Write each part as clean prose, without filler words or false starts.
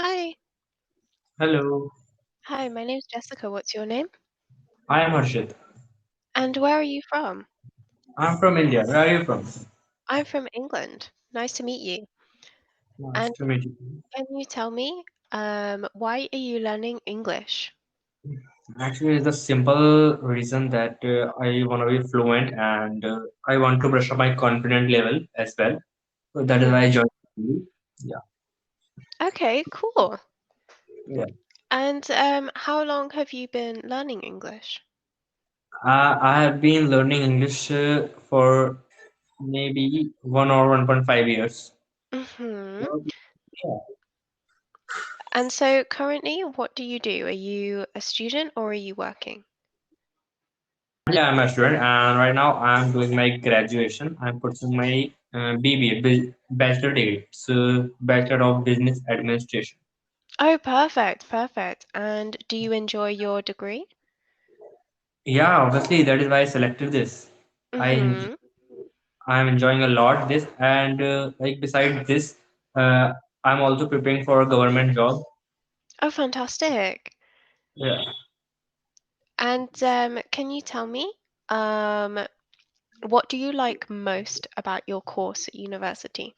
Hi. Hello, Hi, my name's Jessica. What's your name? I am Harshit. And where are you from? I'm from India. Where are you from? I'm from England. Nice to meet you. Nice And to meet you. can you tell me, why are you learning English? Actually, it's a simple reason that I want to be fluent and I want to brush up my confidence level as well. So that is why I Mm-hmm. joined you. Yeah, Okay, cool. yeah. And how long have you been learning English? I have been learning English for maybe 1 or 1.5 years. Mm-hmm. So, yeah. And so currently, what do you do? Are you a student or are you working? Currently, I'm a student, and right now I'm doing my graduation. I'm pursuing my BBA, Bachelor degree. It's Bachelor of Business Administration. Oh, perfect, perfect. And do you enjoy your degree? Yeah, obviously that is why I selected this. I Mm-hmm. I'm enjoying a lot this, and like beside this, uh, I'm also preparing for a government job. Oh, fantastic. Yeah. And can you tell me, um, what do you like most about your course at university?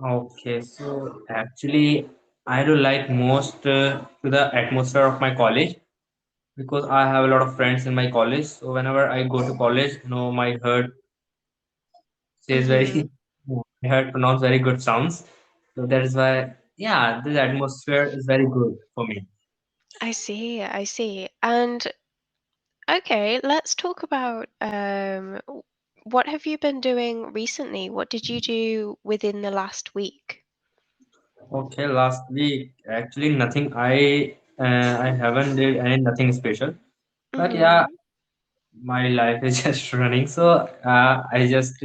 Okay, so actually, I do like most to the atmosphere of my college because I have a lot of friends in my college. So whenever I go to college, my heart says Mm-hmm. very, my heart pronounce very good sounds. So that is why, yeah, this atmosphere is very good for me. I see, I see. And okay, let's talk about what have you been doing recently? What did you do within the last week? Okay, last week actually nothing. I haven't did any nothing special, but yeah, Mm-hmm. my life is just running. So I just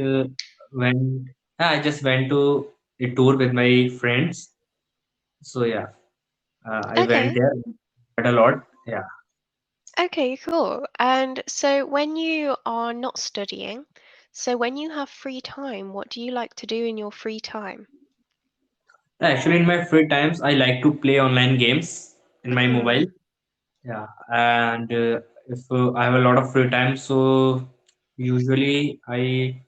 went. I just went to a tour with my friends. So yeah, I went Okay, there, had a lot. Yeah. okay, cool. And so when you are not studying, so when you have free time, what do you like to do in your free time? Actually, in my free times, I like to play online games in my Mm-hmm. mobile. Yeah, and if I have a lot of free time, so usually I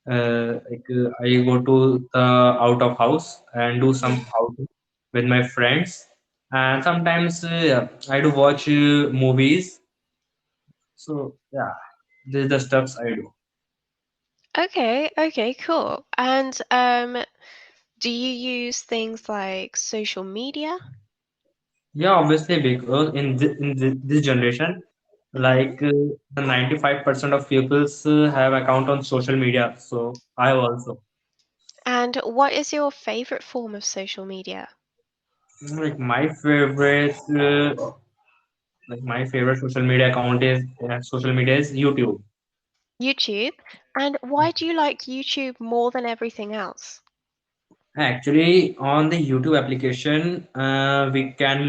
go to the out of house and do some Mm-hmm. outing with my friends, and sometimes I do watch movies. So yeah, this is the stuffs I do. Okay, okay, cool. And do you use things like social media? Yeah, obviously because in this generation, Hmm. like the 95% of peoples have account on social media. So I also. And what is your favorite form of social media? Like my favorite social media is YouTube. YouTube. And why do you like YouTube more than everything else? Actually, on the YouTube application, we can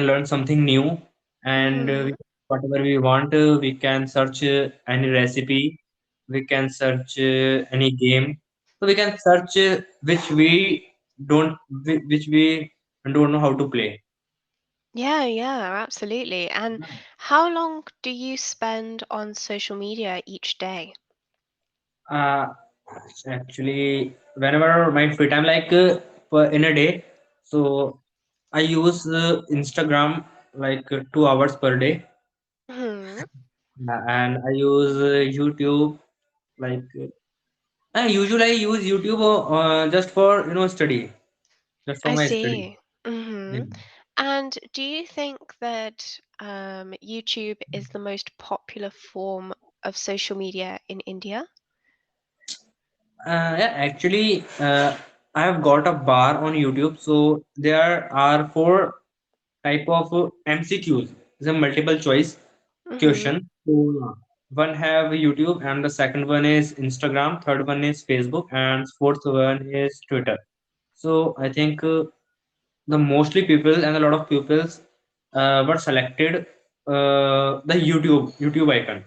learn something new, and Hmm. whatever we want, we can search any recipe, we can search any game, so we can search which we don't know how to play. Yeah, yeah, absolutely. And how long do you spend on social media each day? Uh, Actually, whenever my free time, like in a day, so I use Instagram like 2 hours per day, Hmm. and I use YouTube like usually I use YouTube just for study, just for I my study. see. Hmm. Yeah. And do you think that YouTube is the most popular form of social media in India? Yeah, actually, I have got a bar on YouTube, so there are four type of MCQs. It's a multiple choice Mm-hmm. question. So one have YouTube, and the second one is Instagram, third one is Facebook, and fourth one is Twitter. So I think the mostly people and a lot of pupils were selected the YouTube icon.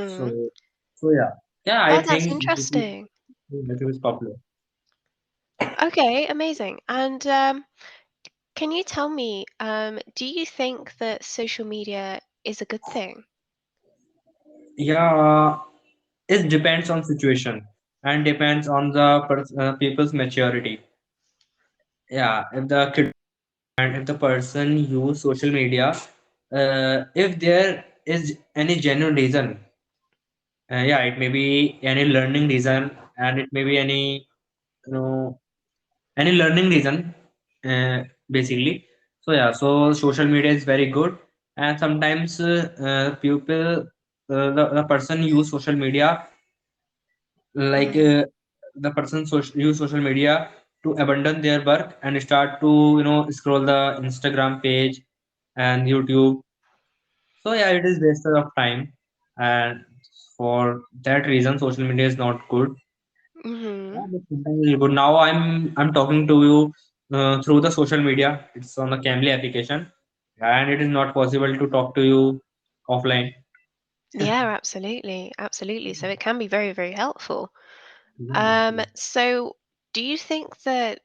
So Mm-hmm. so yeah, yeah, I Oh, that's think YouTube interesting. YouTube is popular. Okay, amazing. And can you tell me, do you think that social media is a good thing? Yeah, it depends on situation and depends on the people's maturity. Yeah, if the kid and if the person use social media, if there is any genuine reason, yeah, it may be any learning reason, and it may be any, you know, any learning reason, basically. So yeah, so social media is very good, and sometimes people, the person use social media like Mm, use social media to abandon their work and start to, scroll the Instagram page and YouTube. So yeah, it is wasted of time, and for that reason, social media is not good. mm-hmm. Yeah, but sometimes it's good. Now I'm talking to you through the social media. It's on the Cambly application, and it is not possible to talk to you offline. Yeah, absolutely, absolutely. So it can be very, very helpful. Yeah. So do you think that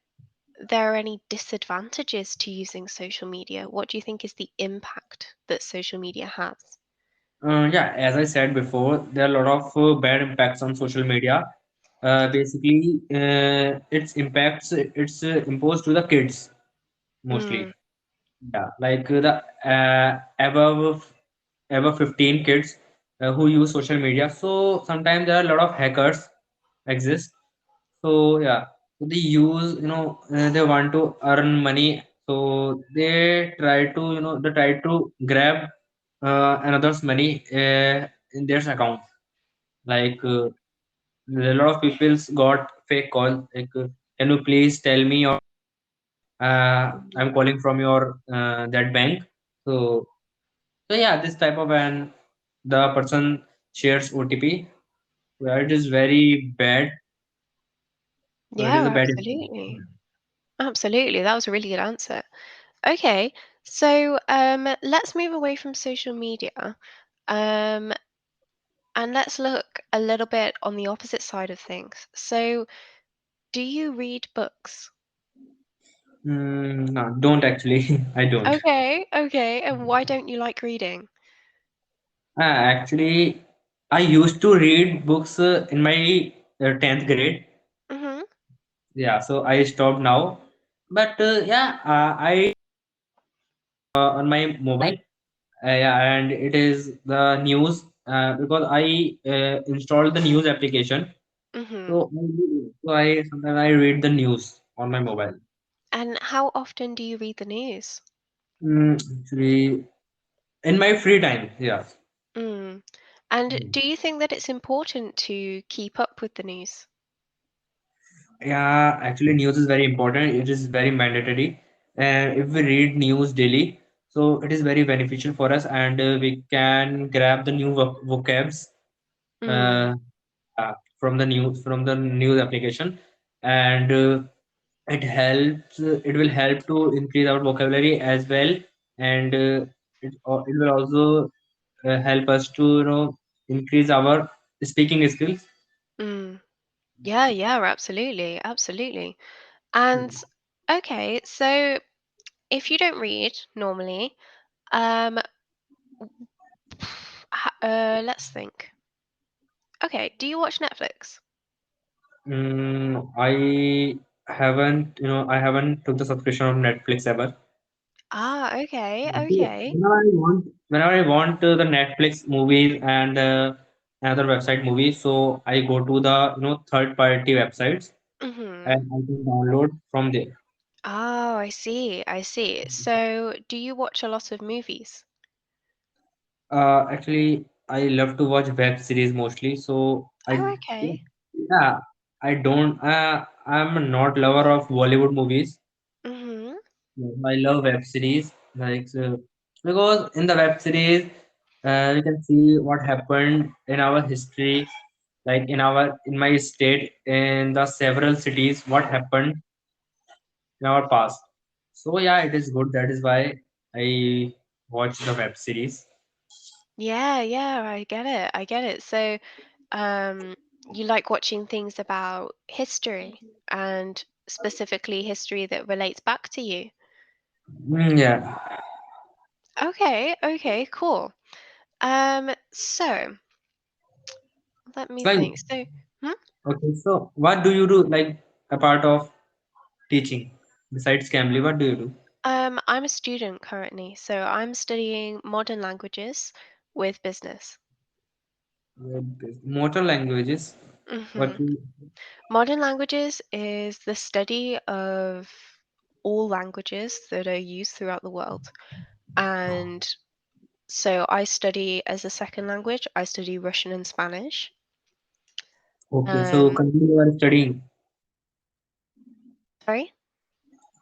there are any disadvantages to using social media? What do you think is the impact that social media has? Yeah, as I said before, there are a lot of bad impacts on social media. Basically, its impacts it's imposed to the kids Mm, mostly. Yeah, like the above 15 kids who use social media. So sometimes there are a lot of hackers exist. So yeah, so they use, they want to earn money. So they try to grab another's money in their account. Like a lot of people's got fake call. Like, can you please tell me your I'm calling from your that bank. So yeah, this type of, and the person shares OTP. Yeah, it is very bad. So it is a yeah, bad. absolutely. Absolutely. That was a really good answer. Okay, so let's move away from social media. Um, and let's look a little bit on the opposite side of things. So, do you read books? No, don't actually. I don't. Okay, okay. And why don't you like reading? Actually, I used to read books in my 10th grade. Mm-hmm. Yeah, so I stopped now. But yeah, I on my mobile. Yeah, and it is the news because I installed the news application. Mm-hmm. So sometimes I read the news on my mobile. And how often do you read the news? Actually, in my free time, yeah. Mm. And do you think that it's important to keep up with the news? Yeah, actually, news is very important. It is very mandatory. And if we read news daily, so it is very beneficial for us, and we can grab the new vocabs Mm. uh, from the news application, and it will help to increase our vocabulary as well, and it will also help us to increase our speaking skills. Mm. Yeah, yeah, absolutely, absolutely. And okay, so if you don't read normally, um, let's think. Okay, do you watch Netflix? I haven't took the subscription of Netflix ever. Ah, okay, So okay. whenever I want the Netflix movies and another website movies, so I go to the third party websites Mm-hmm. and I can download from there. Oh, I see, I see. So, do you watch a lot of movies? Actually, I love to watch web series mostly. So Oh, okay. yeah, I don't. I'm not lover of Bollywood movies. Mm-hmm. I love web series, like because in the web series, we can see what happened in our history, like in my state, in the several cities, what happened in our past. So yeah, it is good. That is why I watch the web series. Yeah, yeah, I get it. I get it. So, um, you like watching things about history and specifically history that relates back to you? Yeah. Okay, okay, cool. So let me Like, think. So, hmm? okay, so what do you do like a part of teaching besides Cambly? What do you do? I'm a student currently, so I'm studying modern languages with business. Motor languages. What Hmm. you? Modern languages is the study of all languages that are used throughout the world. And so I study as a second language, I study Russian and Spanish. Okay, so Um, currently you are studying. sorry?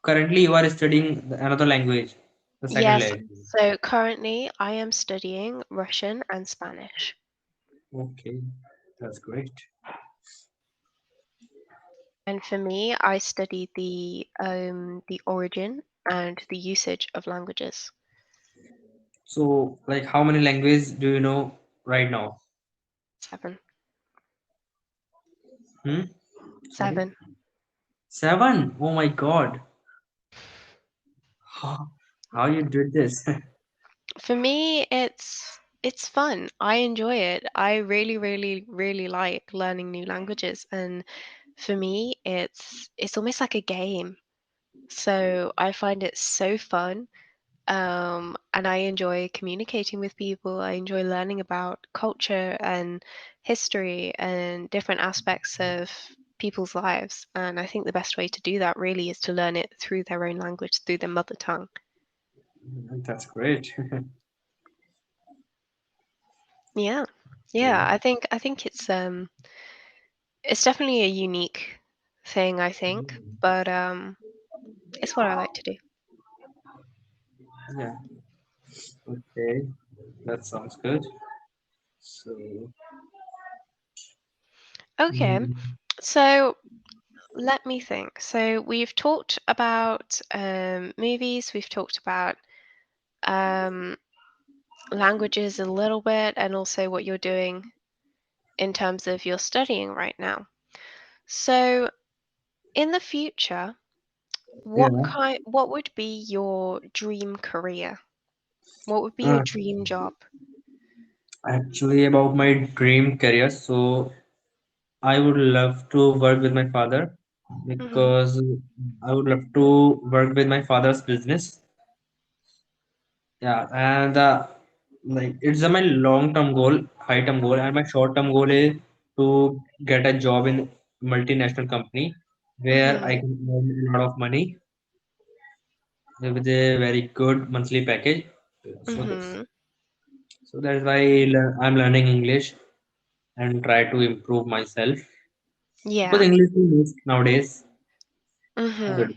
Currently you are studying another language, the second Yes, language. so currently I am studying Russian and Spanish. Okay, that's great. And for me, I study the origin and the usage of languages. So, like, how many languages do you know right now? 7. Hmm? Sorry, 7. 7. Oh my God, how you did this? For me, it's fun. I enjoy it. I really, really, really like learning new languages, and for me, it's almost like a game. So I find it so fun. And I enjoy communicating with people. I enjoy learning about culture and history and different aspects of people's lives. And I think the best way to do that really is to learn it through their own language, through their mother tongue. That's great. Yeah. Yeah, Okay. I think it's definitely a unique thing, I think, but it's what I like to do. Yeah. Okay. That sounds good. So, Okay. mm, So let me think. So we've talked about movies, we've talked about um, languages a little bit, and also what you're doing in terms of your studying right now. So in the future, yeah. what would be your dream career? What would be your Uh, dream job? Actually, about my dream career. So, I would love to work with my father Hmm. because I would love to work with my father's business. Yeah, and like it's my long-term goal, high-term goal, and my short-term goal is to get a job in multinational company where I Hmm. can earn a lot of money with a very good monthly package. So, Hmm. so that is why I'm learning English and try to improve myself because Yeah. English is missed nowadays. Hmm.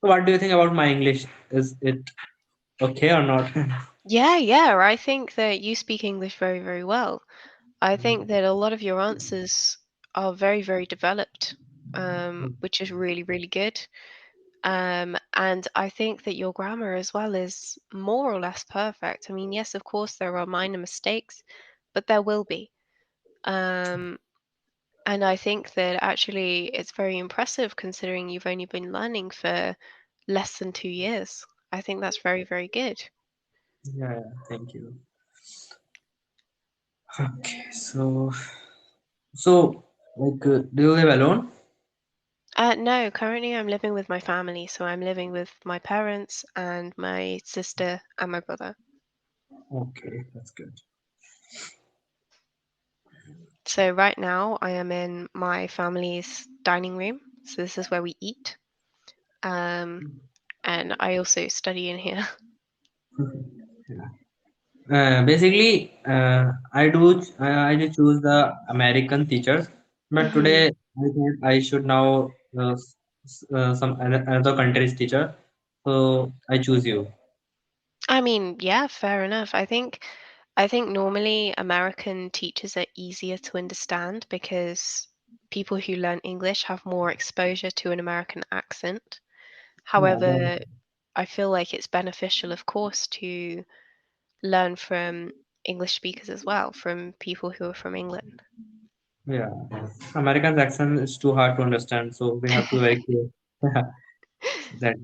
So what do you think about my English? Is it okay or not? Yeah, yeah. I think that you speak English very, very well. I think that a lot of your answers are very, very developed, which is really, really good. And I think that your grammar as well is more or less perfect. I mean, yes, of course, there are minor mistakes, but there will be. Um, and I think that actually it's very impressive considering you've only been learning for less than 2 years. I think that's very, very good. Yeah, yeah, thank you. Okay, so like, do you live alone? No, currently I'm living with my family, so I'm living with my parents and my sister and my brother. Okay, that's good. So right now I am in my family's dining room. So this is where we eat. Um, and I also study in here. Yeah. Basically, I do choose the American teachers, but Hmm. today I think I should now some another country's teacher. So I choose you. I mean, yeah, fair enough. I think normally American teachers are easier to understand because people who learn English have more exposure to an American accent. Yeah, However, I feel like it's beneficial, of course, to learn from English speakers as well, from people who are from England. Yeah, American's accent is too hard to understand, so we have to be very clear. That